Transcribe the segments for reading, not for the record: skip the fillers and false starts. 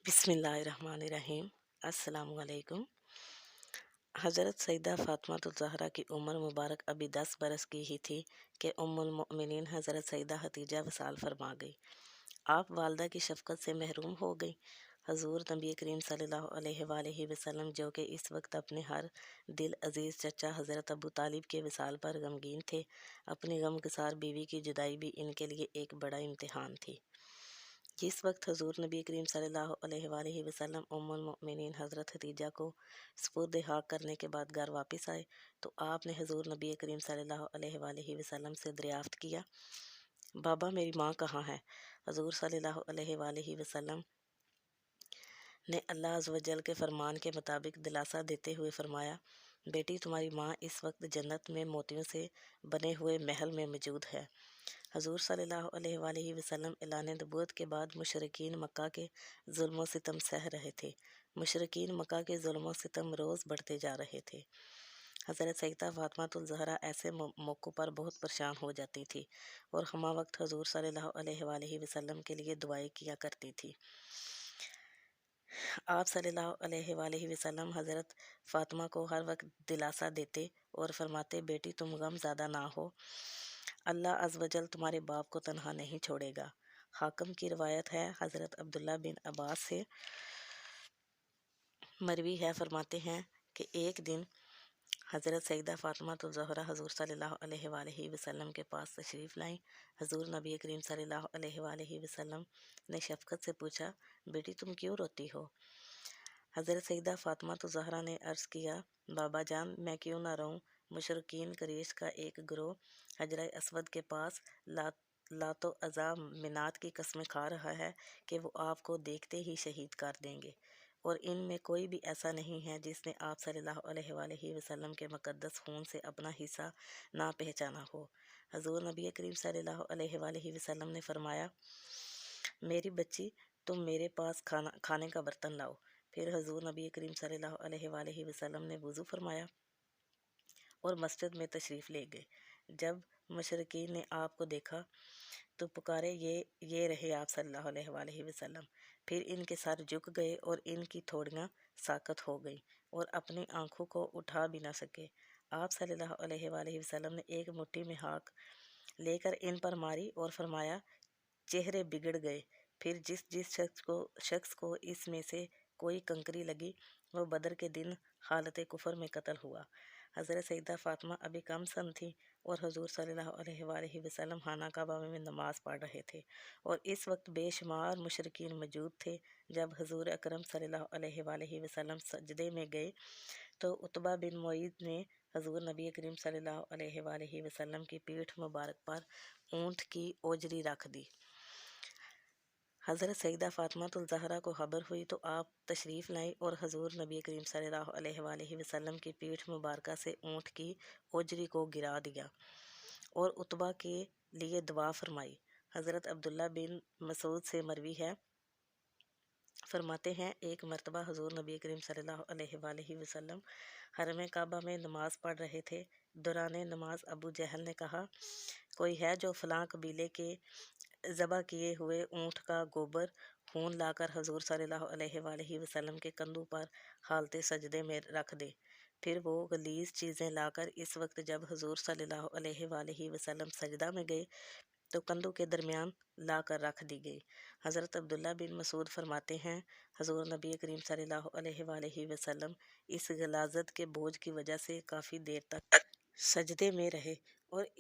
बिस्मिल्लाहिर्रहमानिर्रहीम। अस्सलाम वालेकुम। हज़रत सैयदा फ़ातिमा ज़हरा की उम्र मुबारक अभी 10 बरस की ही थी कि उम्मुल मोमिनीन हज़रत सैयदा हतीजा वसाल फरमा गई। आप वालदा की शफ़क़त से महरूम हो गई। हज़ूर नबी करीम सल्लल्लाहु अलैहि वसल्लम जो कि इस वक्त अपने हर दिल अज़ीज़ चचा हज़रत अबू तालिब के विसाल पर गमगीन थे। अपनी गमगसार बीवी की जुदाई भी इनके लिए एक बड़ा इम्तिहान थी। जिस वक्त हज़ूर नबी करीम सल्लल्लाहु अलैहि वसल्लम उम्मुल मोमिनीन हज़रत खदीजा को सुपुर्द हाक करने के बाद घर वापस आए तो आपने हज़ूर नबी करीम सल्लल्लाहु अलैहि वसल्लम से दरियाफ़्त किया, बाबा मेरी माँ कहाँ है? हज़ूर सल्लल्लाहु अलैहि वसल्लम ने अल्लाह अज़्ज़ व जल के फरमान के मुताबिक दिलासा देते हुए फरमाया, बेटी तुम्हारी माँ इस वक्त जन्नत में मोतियों से बने हुए महल में मौजूद है। हज़ूर सल्लल्लाहु अलैहि वसल्लम ऐलान नबूवत के बाद मुशरिकीन मक्का के जुल्म व सितम सह रहे थे। मुशरिकीन मक्का के जुल्म व सितम रोज़ बढ़ते जा रहे थे। हज़रत सैयदा फ़ातिमा ज़हरा ऐसे मौक़ों पर बहुत परेशान हो जाती थी और हमा वक्त हज़ूर सल्लल्लाहु अलैहि वसल्लम के लिए दुआएं किया करती थी। आप सल्लल्लाहु अलैहि वसल्लम हज़रत फ़ातिमा को हर वक्त दिलासा देते और फरमाते, बेटी तुम गम ज़्यादा ना हो, अल्लाह अज़्ज़ व जल तुम्हारे बाप को तन्हा नहीं छोड़ेगा। हाकिम की रवायत है, हज़रत अब्दुल्ला बिन अब्बास से मरवी है, फरमाते हैं कि एक दिन हज़रत सैयदा फ़ातिमा ज़हरा हज़ूर सल्लल्लाहु अलैहि वसल्लम के पास तशरीफ़ लाईं। हज़ूर नबी करीम सल्लल्लाहु अलैहि वसल्लम ने शफ़क़त से पूछा, बेटी तुम क्यों रोती हो? हज़रत सैयदा फ़ातिमा ज़हरा ने अर्ज़ किया, बाबा जान मैं क्यों ना रहूं, मुशरिकीन कुरैश का एक गिरोह हजर अस्वद के पास लातो अज़ा मिनात की कस्में खा रहा है कि वो आपको देखते ही शहीद कर देंगे और इनमें कोई भी ऐसा नहीं है जिसने आप सल्लल्लाहु अलैहि वसल्लम के मुक़द्दस खून से अपना हिस्सा ना पहचाना हो। हज़ूर नबी करीम सल्लल्लाहु अलैहि वसल्लम ने फरमाया, मेरी बच्ची तुम मेरे पास खाने का बर्तन लाओ। फिर हज़ूर नबी करीम सल्लल्लाहु अलैहि वसल्लम ने वज़ू फरमाया और मस्जिद में तशरीफ़ ले गए। जब मुशरिकीन ने आपको देखा तो पुकारे, ये रहे आप सल्लल्लाहु अलैहि वसल्लम। फिर इनके सर झुक गए और इनकी थोड़ियाँ साकत हो गई और अपनी आंखों को उठा भी ना सके। आप सल्लल्लाहु अलैहि वसल्लम ने एक मुट्ठी में हाक लेकर इन पर मारी और फरमाया, चेहरे बिगड़ गए। फिर जिस जिस शख्स को इसमें से कोई कंकरी लगी वो बदर के दिन हालत कुफर में कत्ल हुआ। हज़रत सैयदा फ़ातिमा अभी कम सन थी और हज़ूर सल्लल्लाहु अलैहि वसल्लम खाना काबा में नमाज़ पढ़ रहे थे और इस वक्त बेशुमार मुशरिकीन मौजूद थे। जब हज़ूर अकरम सल्लल्लाहु अलैहि वसल्लम सजदे में गए तो उतबा बिन मुईद ने हज़ूर नबी करीम सल्लल्लाहु अलैहि वसल्लम की पीठ मुबारक पर ऊँट की ओजरी रख दी। हज़रत सैयदा फ़ातिमा ज़हरा को खबर हुई तो आप तशरीफ़ लाई और हज़ूर नबी करीम सल्लल्लाहु अलैहि वसल्लम की पीठ मुबारक से ऊँट की ओजरी को गिरा दिया और उतबा के लिए दुआ फरमाई। हज़रत अब्दुल्ला बिन मसूद से मरवी है, फरमाते हैं एक मरतबा हज़ूर नबी करीम सल्लल्लाहु अलैहि वसल्लम हरम काबा में नमाज़ पढ़ रहे थे। दौरान नमाज अबू जहल ने कहा, कोई है जो फ़लाँ कबीले के ज़बा किए हुए ऊँट का गोबर खून लाकर हज़ूर सल्लल्लाहु अलैहि वसल्लम के कंधों पर हालते सजदे में रख दे। फिर वो गलीज़ चीज़ें लाकर इस वक्त जब हज़ूर सल्लल्लाहु अलैहि वसल्लम सजदा में गए तो कंधों के दरमियान ला कर रख दी गई। हज़रत अब्दुल्ला बिन मसूद फरमाते हैं, हज़ूर नबी करीम सल्लल्लाहु अलैहि वसल्लम इस गलाज़त के बोझ की वजह से काफ़ी देर तक सजदे में रहे और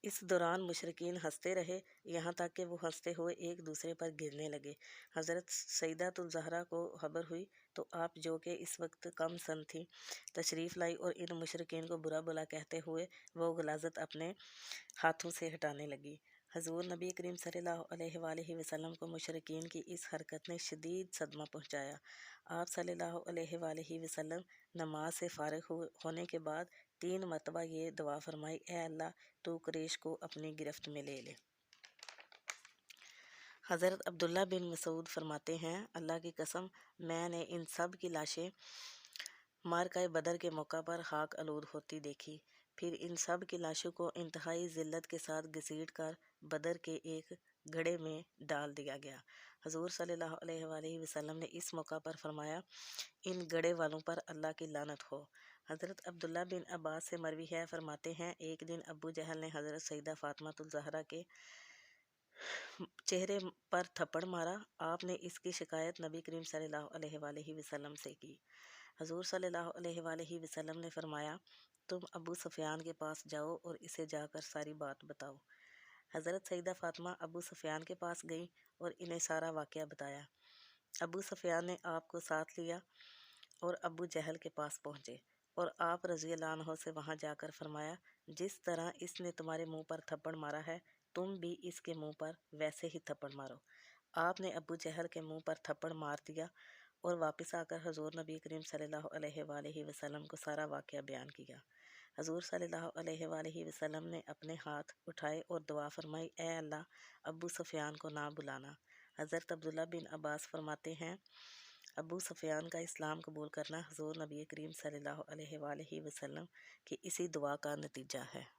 इस दौरान मुशरिकीन हंसते रहे, यहाँ तक कि वो हंसते हुए एक दूसरे पर गिरने लगे। हज़रत सैयदा ज़हरा को खबर हुई तो आप जो कि इस वक्त कम सन थी तशरीफ़ लाई और इन मुशरिकीन को बुरा भला कहते हुए वो गलाज़त अपने हाथों से हटाने लगी। हज़ूर नबी करीम सल्लल्लाहु अलैहि वसल्लम को मुशरिकीन की इस हरकत ने शदीद सदमा पहुँचाया। आप सल्लल्लाहु अलैहि वसल्लम नमाज से फ़ारिग होने के बाद 3 मरतबा ये दुआ फरमाई, ए अल्लाह तू कुरैश को अपनी गिरफ्त में ले ले। हज़रत अब्दुल्ला बिन मसूद फरमाते हैं, अल्लाह की कसम मैंने इन सब की लाशें मारकाए बदर के मौका पर खाक आलूद होती देखी। फिर इन सब की लाशों को इंतहाई ज़िल्लत के साथ घसीट कर बदर के एक गड्ढे में डाल दिया गया। حضور صلی اللہ علیہ وآلہ وسلم نے اس موقع پر فرمایا، ان گڑے والوں پر اللہ کی لعنت ہو۔ حضرت عبداللہ بن عباس سے مروی ہے، فرماتے ہیں ایک دن ابو جہل نے حضرت سیدہ فاطمہ الزہرا کے چہرے پر تھپڑ مارا۔ آپ نے اس کی شکایت نبی کریم صلی اللہ علیہ وآلہ وسلم سے کی۔ حضور صلی اللہ علیہ وآلہ وسلم نے فرمایا، تم ابو سفیان کے پاس جاؤ اور اسے جا کر ساری بات بتاؤ۔ حضرت سیدہ فاطمہ ابو سفیان کے پاس گئیں اور انہیں سارا واقعہ بتایا۔ ابو سفیان نے آپ کو ساتھ لیا اور ابو جہل کے پاس پہنچے اور آپ رضی اللہ عنہ سے وہاں جا کر فرمایا، جس طرح اس نے تمہارے منہ پر تھپڑ مارا ہے، تم بھی اس کے منہ پر ویسے ہی تھپڑ مارو۔ آپ نے ابو جہل کے منہ پر تھپڑ مار دیا اور واپس آ کر حضور نبی کریم صلی اللہ علیہ وآلہ وسلم کو سارا واقعہ بیان کیا۔ حضور صلی اللہ علیہ وآلہ وسلم نے اپنے ہاتھ اٹھائے اور دعا فرمائی، اے اللہ، ابو سفیان کو نہ بلانا۔ حضرت عبداللہ بن عباس فرماتے ہیں، ابو سفیان کا اسلام قبول کرنا حضور نبی کریم صلی اللہ علیہ وآلہ وسلم کی اسی دعا کا نتیجہ ہے۔